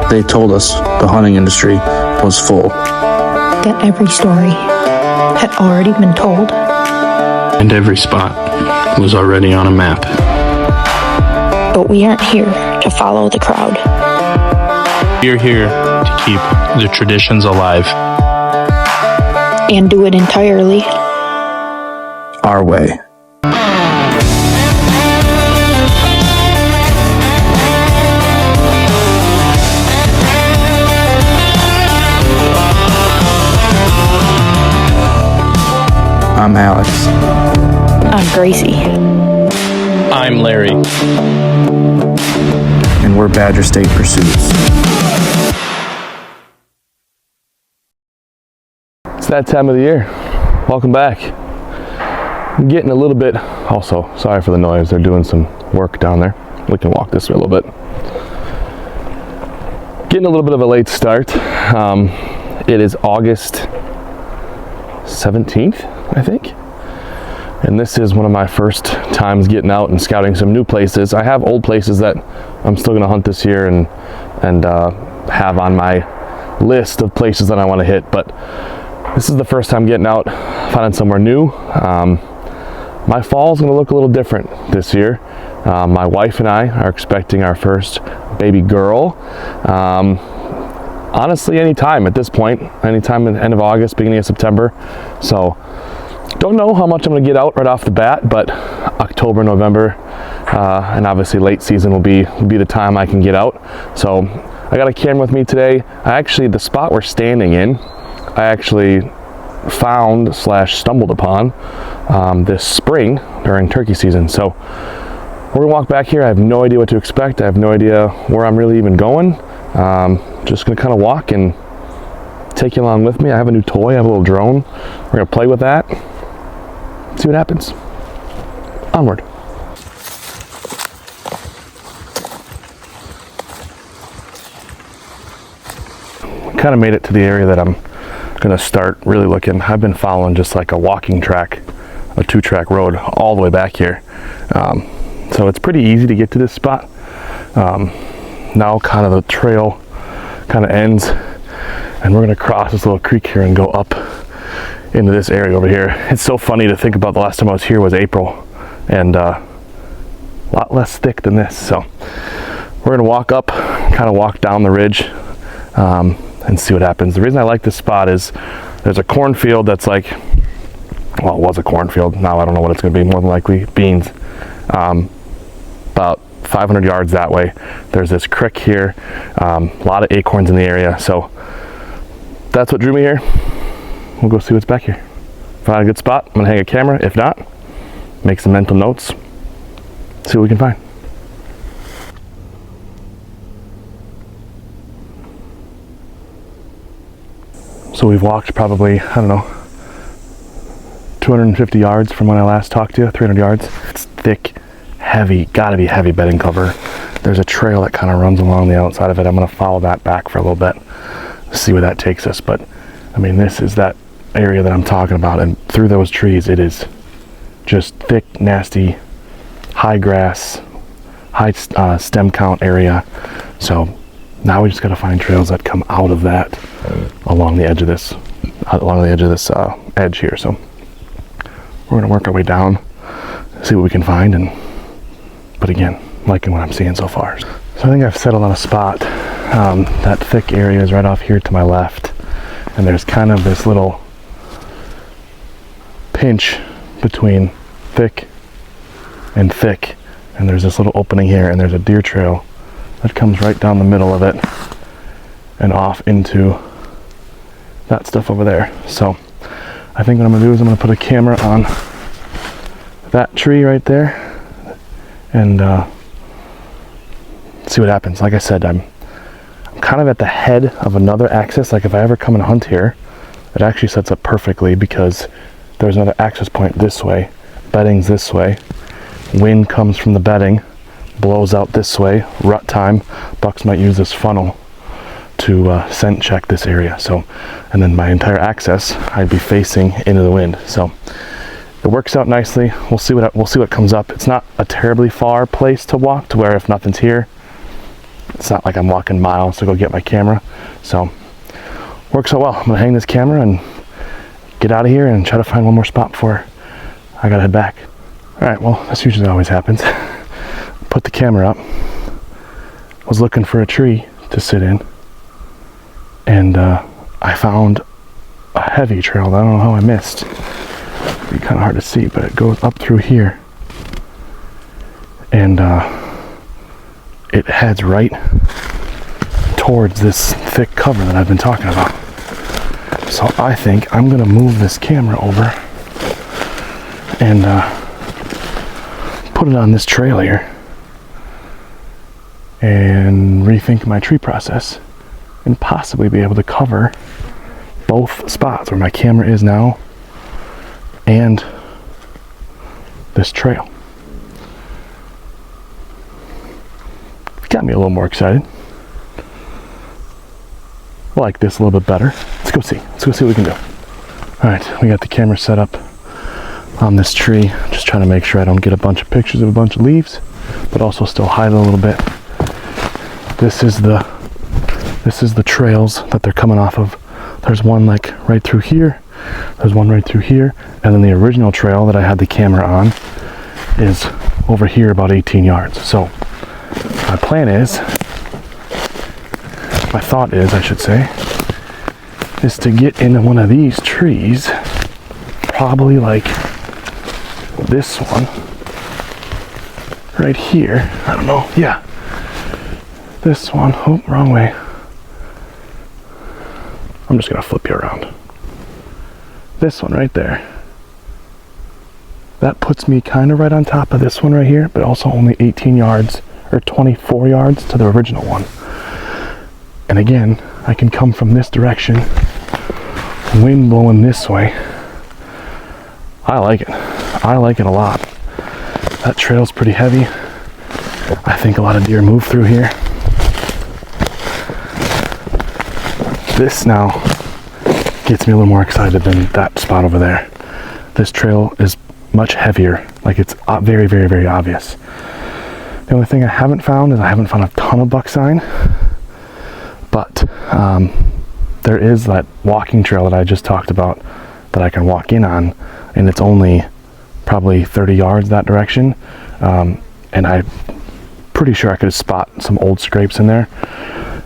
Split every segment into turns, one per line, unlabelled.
They told us the hunting industry was full.
That every story had already been told.
And every spot was already on a map.
But we aren't here to follow the crowd.
We're here to keep the traditions alive.
And do it entirely
Our way. I'm Alex.
I'm Gracie.
I'm Larry.
And we're Badger State Pursuits.
It's that time of the year. Welcome back. I'm getting a little bit, also, sorry for the noise, they're doing some work down there. We can walk this way a little bit. Getting a little bit of a late start. It is August 17th, I think. And this is one of my first times getting out and scouting some new places. I have old places that I'm still gonna hunt this year and have on my list of places that I wanna hit, but this is the first time getting out, finding somewhere new. My fall is gonna look a little different this year. My wife and I are expecting our first baby girl. Honestly, anytime at this point, anytime at the end of August, beginning of September. So, don't know how much I'm gonna get out right off the bat, but October, November, and obviously late season will be the time I can get out. So, I got a camera with me today. The spot we're standing in, I actually found / stumbled upon this spring during turkey season. So, we're gonna walk back here. I have no idea what to expect. I have no idea where I'm really even going. Just gonna kind of walk and take you along with me. I have a new toy, I have a little drone. We're gonna play with that, see what happens. Onward. Kind of made it to the area that I'm gonna start really looking. I've been following just like a walking track, a 2-track road all the way back here. So it's pretty easy to get to this spot. Now kind of the trail kind of ends and we're gonna cross this little creek here and go up into this area over here. It's so funny to think about the last time I was here was April and a lot less thick than this. So we're gonna walk up, kind of walk down the ridge and see what happens. The reason I like this spot is there's a cornfield that's like, well, it was a cornfield. Now I don't know what it's gonna be, more than likely beans. About 500 yards that way. There's this creek here, a lot of acorns in the area. So that's what drew me here. We'll go see what's back here. Find a good spot, I'm gonna hang a camera. If not, make some mental notes, see what we can find. So we've walked probably, I don't know, 250 yards from when I last talked to you, 300 yards. It's thick, heavy, gotta be heavy bedding cover. There's a trail that kind of runs along the outside of it. I'm gonna follow that back for a little bit, see where that takes us. But I mean, this is that area that I'm talking about, and through those trees, it is just thick, nasty, high grass, high stem count area. So now we just gotta find trails that come out of that along the edge of this, edge here. So we're gonna work our way down, see what we can find, but again, liking what I'm seeing so far. So I think I've settled on a spot. That thick area is right off here to my left, and there's kind of this little pinch between thick and thick, and there's this little opening here, and there's a deer trail that comes right down the middle of it and off into that stuff over there. So I think what I'm gonna do is I'm gonna put a camera on that tree right there and see what happens. Like I said, I'm kind of at the head of another axis. Like if I ever come and hunt here, it actually sets up perfectly because there's another access point this way, bedding's this way, wind comes from the bedding, blows out this way, rut time, bucks might use this funnel to scent check this area. So, and then my entire access, I'd be facing into the wind. So it works out nicely. We'll see what comes up. It's not a terribly far place to walk to where if nothing's here, It's not like I'm walking miles to go get my camera. So, works out well. I'm gonna hang this camera and get out of here and try to find one more spot before I gotta head back. All right, well, this usually always happens. Put the camera up. Was looking for a tree to sit in. And I found a heavy trail that I don't know how I missed. It'd be kind of hard to see, but it goes up through here. And it heads right towards this thick cover that I've been talking about. So I think I'm gonna move this camera over and put it on this trail here and rethink my tree process and possibly be able to cover both spots where my camera is now and this trail. Got me a little more excited. I like this a little bit better. Let's go see what we can do. All right, we got the camera set up on this tree. Just trying to make sure I don't get a bunch of pictures of a bunch of leaves, but also still hide it a little bit. This is the trails that they're coming off of. There's one like right through here. There's one right through here, and then the original trail that I had the camera on is over here about 18 yards. So my plan is, my thought is, I should say, is to get into one of these trees, probably like this one, right here. I don't know, yeah. This one, oh, wrong way. I'm just gonna flip you around. This one right there. That puts me kind of right on top of this one right here, but also only 18 yards or 24 yards to the original one. And again, I can come from this direction, wind blowing this way. I like it. I like it a lot. That trail's pretty heavy. I think a lot of deer move through here. This now gets me a little more excited than that spot over there. This trail is much heavier. Like, it's very, very, very obvious. The only thing I haven't found is I haven't found a ton of buck sign, but there is that walking trail that I just talked about that I can walk in on, and it's only probably 30 yards that direction, and I'm pretty sure I could spot some old scrapes in there.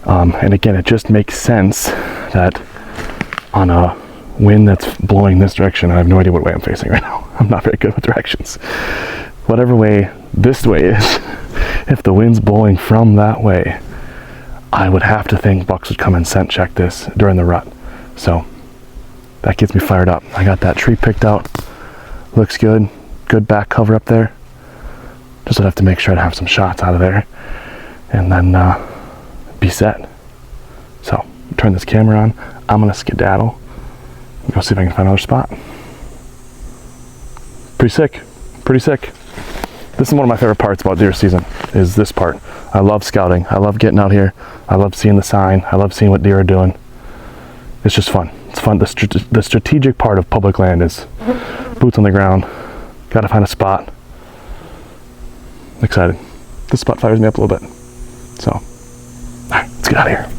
And again, it just makes sense that on a wind that's blowing this direction, I have no idea what way I'm facing right now. I'm not very good with directions. Whatever way this way is, if the wind's blowing from that way, I would have to think bucks would come and scent check this during the rut. So that gets me fired up. I got that tree picked out. Looks good. Good back cover up there. Just would have to make sure I'd have some shots out of there and then be set. So turn this camera on. I'm gonna skedaddle and go see if I can find another spot. Pretty sick. Pretty sick. This is one of my favorite parts about deer season, is this part. I love scouting. I love getting out here. I love seeing the sign. I love seeing what deer are doing. It's just fun. It's fun. The strategic part of public land is boots on the ground. Got to find a spot. I'm excited. This spot fires me up a little bit. So, all right, let's get out of here.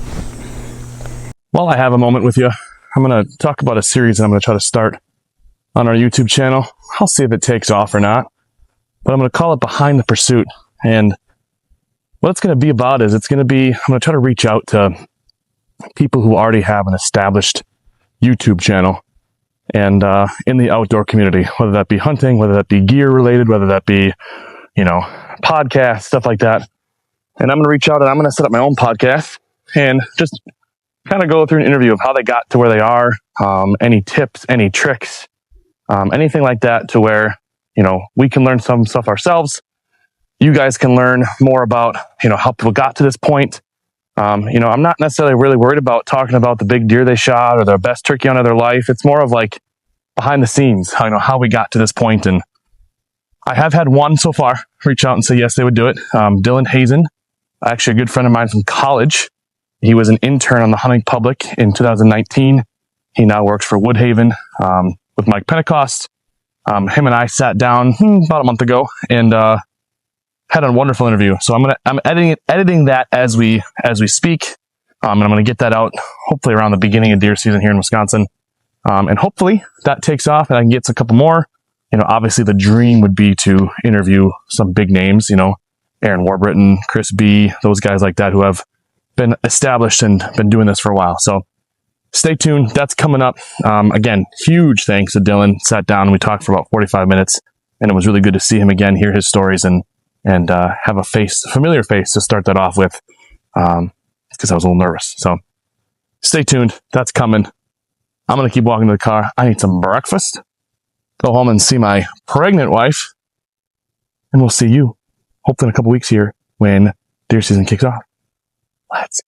While I have a moment with you, I'm going to talk about a series that I'm going to try to start on our YouTube channel. I'll see if it takes off or not. But I'm going to call it Behind the Pursuit. And what it's going to be about is I'm going to try to reach out to people who already have an established YouTube channel and in the outdoor community, whether that be hunting, whether that be gear related, whether that be, podcasts, stuff like that. And I'm going to reach out and I'm going to set up my own podcast and just kind of go through an interview of how they got to where they are, any tips, any tricks, anything like that, to where we can learn some stuff ourselves. You guys can learn more about, how people got to this point. I'm not necessarily really worried about talking about the big deer they shot or their best turkey hunt of their life. It's more of like behind the scenes, how we got to this point. And I have had one so far reach out and say yes, they would do it. Dylan Hazen, actually a good friend of mine from college. He was an intern on the Hunting Public in 2019. He now works for Woodhaven with Mike Pentecost. Him and I sat down about a month ago and had a wonderful interview. So I'm editing that as we speak. And I'm going to get that out hopefully around the beginning of deer season here in Wisconsin. And hopefully that takes off and I can get a couple more. Obviously the dream would be to interview some big names, Aaron Warburton, Chris B, those guys like that who have been established and been doing this for a while. So stay tuned. That's coming up. Again, huge thanks to Dylan. Sat down and we talked for about 45 minutes and it was really good to see him again, hear his stories and have a familiar face to start that off with. Because I was a little nervous. So stay tuned. That's coming. I'm going to keep walking to the car. I need some breakfast. Go home and see my pregnant wife. And we'll see you hopefully in a couple weeks here when deer season kicks off. Let's